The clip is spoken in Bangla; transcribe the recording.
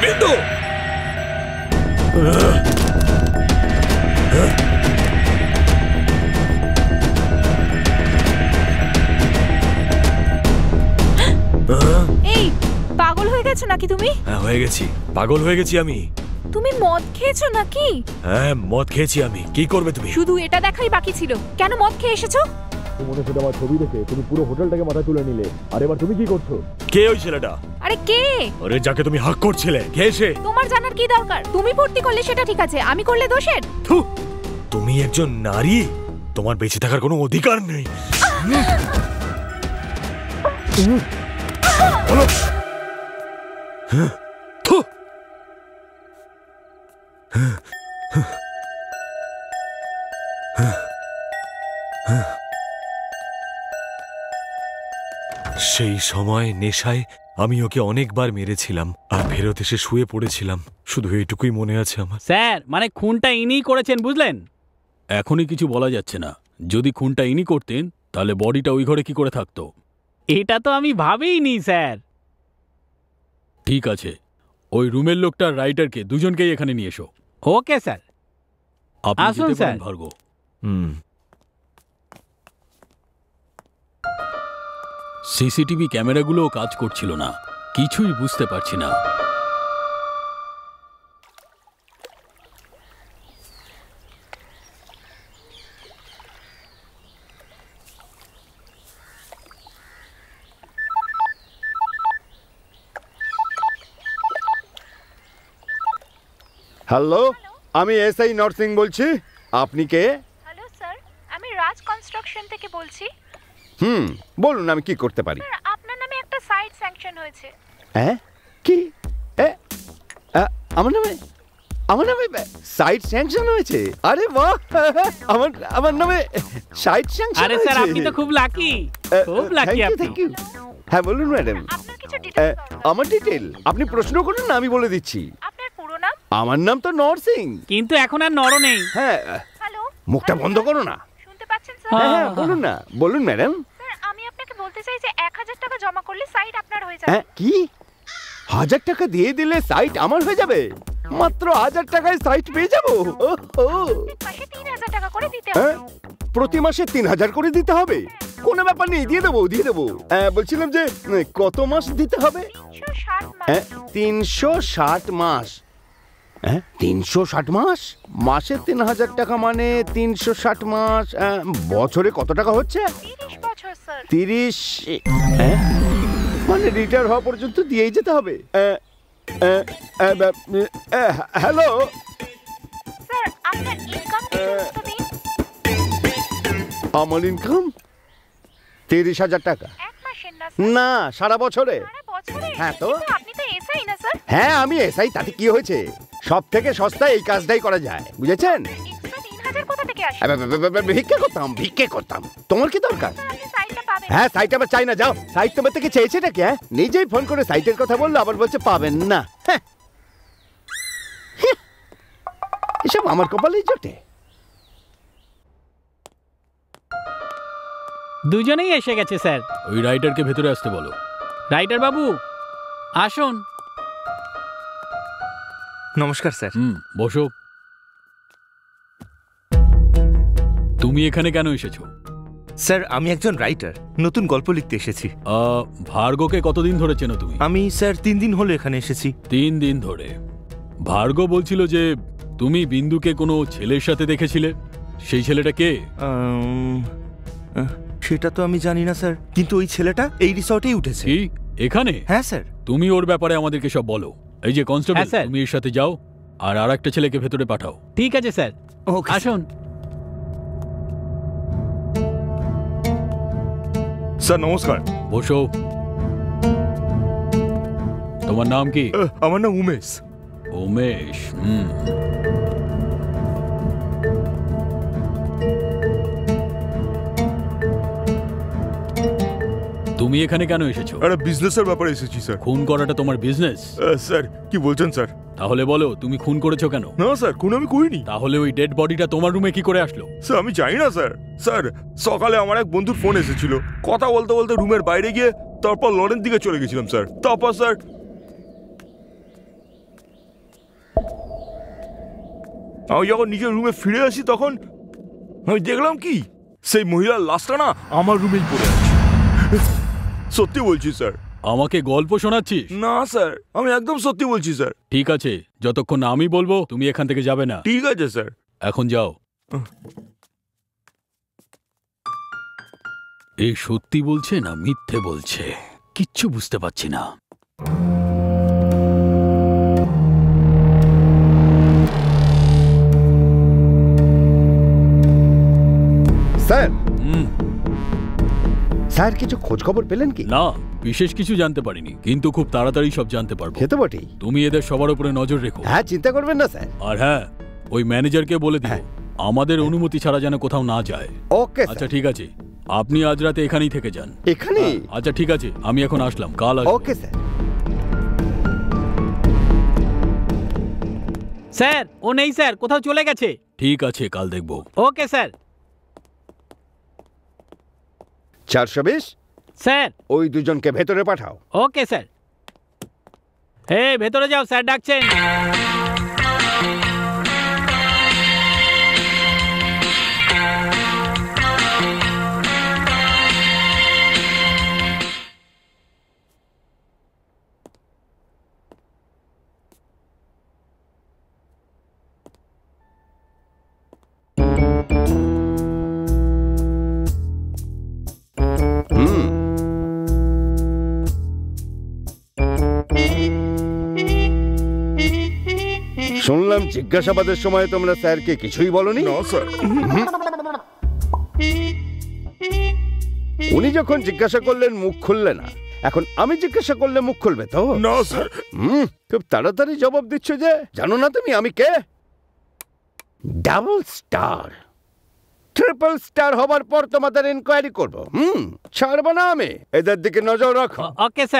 বিন্দু এই পাগল হয়ে গেছো নাকি তুমি? হ্যাঁ হয়ে গেছি, পাগল হয়ে গেছি আমি। তুমি মদ খেয়েছো নাকি? হ্যাঁ মদ খেয়েছি আমি। কি করবে তুমি? শুধু এটা দেখাই বাকি ছিল, কেন মদ খেয়ে এসেছো? মনে হচ্ছে আমার ছবি দেখে তুমি পুরো হোটেলটাকে মাথায় তুলে নিলে, আর এবার তুমি কি করছো? কে ওই ছেলেটা? আরে কে? আরে যাকে তুমি হাক করছিলে, কে সে? তোমার জানার কি দরকার? তুমি ভর্তি করলে সেটা ঠিক আছে, আমি করলে দোষের? তুমি একজন নারী, তোমার বেঁচে থাকার কোনো অধিকার নেই। বলো। সেই সময় নেশায় আমি ওকে অনেকবার মেরেছিলাম আর ফেরত এসে শুয়ে পড়েছিলাম, শুধু এইটুকুই মনে আছে আমার। স্যার মানে খুনটা ইনিই করেছেন বুঝলেন? এখনই কিছু বলা যাচ্ছে না। যদি খুনটা ইনি করতেন তাহলে বডিটা ওই ঘরে কি করে থাকতো? এটা তো আমি ভাবিনি স্যার। ঠিক আছে, ওই রুমের লোকটার রাইটারকে দুজনকেই এখানে নিয়ে এসো। Okay sir. আসুন স্যার। ভার্গ। সিসিটিভি ক্যামেরাগুলোও কাজ করছিল না, কিছুই বুঝতে পারছি না। হ্যালো, আমি এসআই নরসিং বলছি। আপনি কে? হ্যালো স্যার, আমি রাজ কনস্ট্রাকশন থেকে বলছি। বলুন আমি কি করতে পারি? স্যার আপনার নামে একটা সাইট স্যাংশন হয়েছে। হ্যাঁ কি? আমার নামে সাইট স্যাংশন হয়েছে? আরে বাহ, আমার নামে সাইট স্যাংশন হয়েছে। আরে স্যার আপনি তো খুব লাকি, খুব লাকি আপনি। Thank you. হ্যাঁ বলুন ম্যাডাম। আপনার কিছু ডিটেইলস দরকার। আমার ডিটেইল আপনি প্রশ্ন করুন না, আমি বলে দিচ্ছি। আপনার পুরো নাম? আমার নাম তো নরসিং। কিন্তু এখন আর নর নেই। হ্যাঁ। হ্যালো, মুখটা বন্ধ করো না। শুনতে পাচ্ছেন স্যার? হ্যাঁ বলুন না, বলুন ম্যাডাম। স্যার আমি আপনাকে বলতে চাই যে 1000 টাকা জমা করলে সাইট আপনার হয়ে যাবে। হ্যাঁ কি? 1000 টাকা দিয়ে দিলে সাইট আমার হয়ে যাবে? মাত্র 1000 টাকায় সাইট পেয়ে যাবো? মাসে 3000 টাকা করে দিতে হ্যাঁ, হবে। প্রতি মাসে 3000 করে দিতে হবে? কোনো ব্যাপার নেই, দিয়ে দেবো। বলছিলাম যে কত মাস দিতে হবে? 360 মাস। 360 মাস। 360 মাস? মাসে 3000 টাকা মানে 360 মাস, বছরে কত টাকা হচ্ছে? 30 বছর স্যার। 30 মানে রিটায়ার হওয়া পর্যন্ত দিয়েই যেতে হবে? হ্যালো স্যার আপনার ইনকাম ডিটেইলস তো দিন। আমার ইনকাম 30,000 টাকা। এক মাসের না না, সারা বছরে। সারা বছরে? হ্যাঁ তো আপনি তো এসআই না স্যার? হ্যাঁ আমি এসআই, তাতে কি হয়েছে? সব থেকে সস্তায় এই কাজটাই করা যায়, বুঝেছেন? এক্সট্রা 3000 কোথা থেকে আসে? ভিক্ষে করতাম। তোমার কি দরকার? আপনি সাইটটা পাবেন। হ্যাঁ সাইট আবার চাই না, যাও। সাইট তোমার থেকে চেয়েছে নাকি? নিজেই ফোন করে সাইটের কথা বললো, আবার বলছে পাবেন না। এসব আমার কপালেই জোটে। দুজনেই এসে গেছে স্যার। ওই রাইটারকে ভেতরে আসতে বলো। রাইটার বাবু আসুন। নমস্কার স্যার। বসো। তুমি এখানে কেন এসেছো? স্যার আমি একজন রাইটার, নতুন গল্প লিখতে এসেছি। ভার্গকে কতদিন ধরে চেনো তুমি? আমি স্যার 3 দিন হলো এখানে এসেছি। 3 দিন ধরে? ভার্গ বলছিল যে তুমি বিন্দুকে কোনো ছেলের সাথে দেখেছিলে। সেই ছেলেটা কে? সেটা তো আমি জানি না স্যার, কিন্তু ওই ছেলেটা এই রিসর্টেই উঠেছে। কি এখানে? হ্যাঁ স্যার। তুমি ওর ব্যাপারে আমাদেরকে সব বলো। এই যে কনস্টেবল, তুমি এর সাথে যাও আর আরেকটা ছেলেকে ভেতরে পাঠাও। ঠিক আছে স্যার। আসুন। স্যার নমস্কার। বসো। তোমার নাম কি? আমার নাম উমেশ। উমেশ। তুমি এখানে কেন এসেছো? একটা বিজনেসের ব্যাপারে এসেছি স্যার। খুন করাটা তোমার বিজনেস? স্যার কি বলছেন স্যার? তাহলে বলো তুমি খুন করেছো কেন? না স্যার, খুন আমি করিনি। তাহলে ওই ডেড বডিটা তোমার রুমে কি করে আসলো? স্যার আমি জানি না স্যার। স্যার সকালে আমার এক বন্ধুর ফোন এসেছিল, কথা বলতে বলতে রুমের বাইরে গিয়ে তারপর লনের দিকে চলে গেছিলাম স্যার। তারপর স্যার আমি যখন নিজের রুমে ফিরে আসি তখন আমি দেখলাম কি সেই মহিলার লাশটা না আমার রুমেই পড়ে আছে। সত্যি বলছি স্যার। আমাকে গল্প শোনাচ্ছিস? না স্যার, আমি একদম সত্যি বলছি স্যার। ঠিক আছে, যতক্ষণ না আমি বলবো তুমি এখান থেকে যাবে না। ঠিক আছে স্যার। এখন যাও। এই সত্যি বলছে না মিথ্যে বলছে কিচ্ছু বুঝতে পারছি না। স্যার, হুম, স্যার কিছু খোঁজ খবর পেলেন কি? না বিশেষ কিছু জানতে পারিনি, কিন্তু খুব তাড়াতাড়ি সব জানতে পারবো। খেতে বটেই। তুমি এদের সবার উপরে নজর রেখো। হ্যাঁ, চিন্তা করবেন না স্যার। আর হ্যাঁ, ওই ম্যানেজারকে বলে দিও আমাদের অনুমতি ছাড়া যেন কোথাও না যায়। ওকে আচ্ছা ঠিক আছে, আপনি আজ রাতে এখানেই থেকে যান। এখানে? আচ্ছা ঠিক আছে, আমি এখন আসলাম, কাল আসবো। Okay sir. স্যার ও নেই স্যার, কোথাও চলে গেছে। ঠিক আছে, কাল দেখব। Okay sir. 420 স্যার। ওই দুজনকে ভেতরে পাঠাও। Okay sir. হে ভেতরে যাও, স্যার ডাকছেন। শুনলাম জিজ্ঞাসাবাদের সময় তোমরা স্যারকে কিছুই বলনি। না স্যার। উনি যখন জিজ্ঞাসা করলেন মুখ খুললে না, এখন আমি জিজ্ঞাসা করলে মুখ খুলবে তো? না স্যার। খুব তাড়াতাড়ি জবাব দিচ্ছ যে। জানো না তুমি আমি কে? ডাবল স্টার, ট্রিপল স্টার হবার পর তোমাদের ইনকোয়ারি করবো। ছাড়বো না আমি। এদের দিকে নজর রাখো। Okay sir.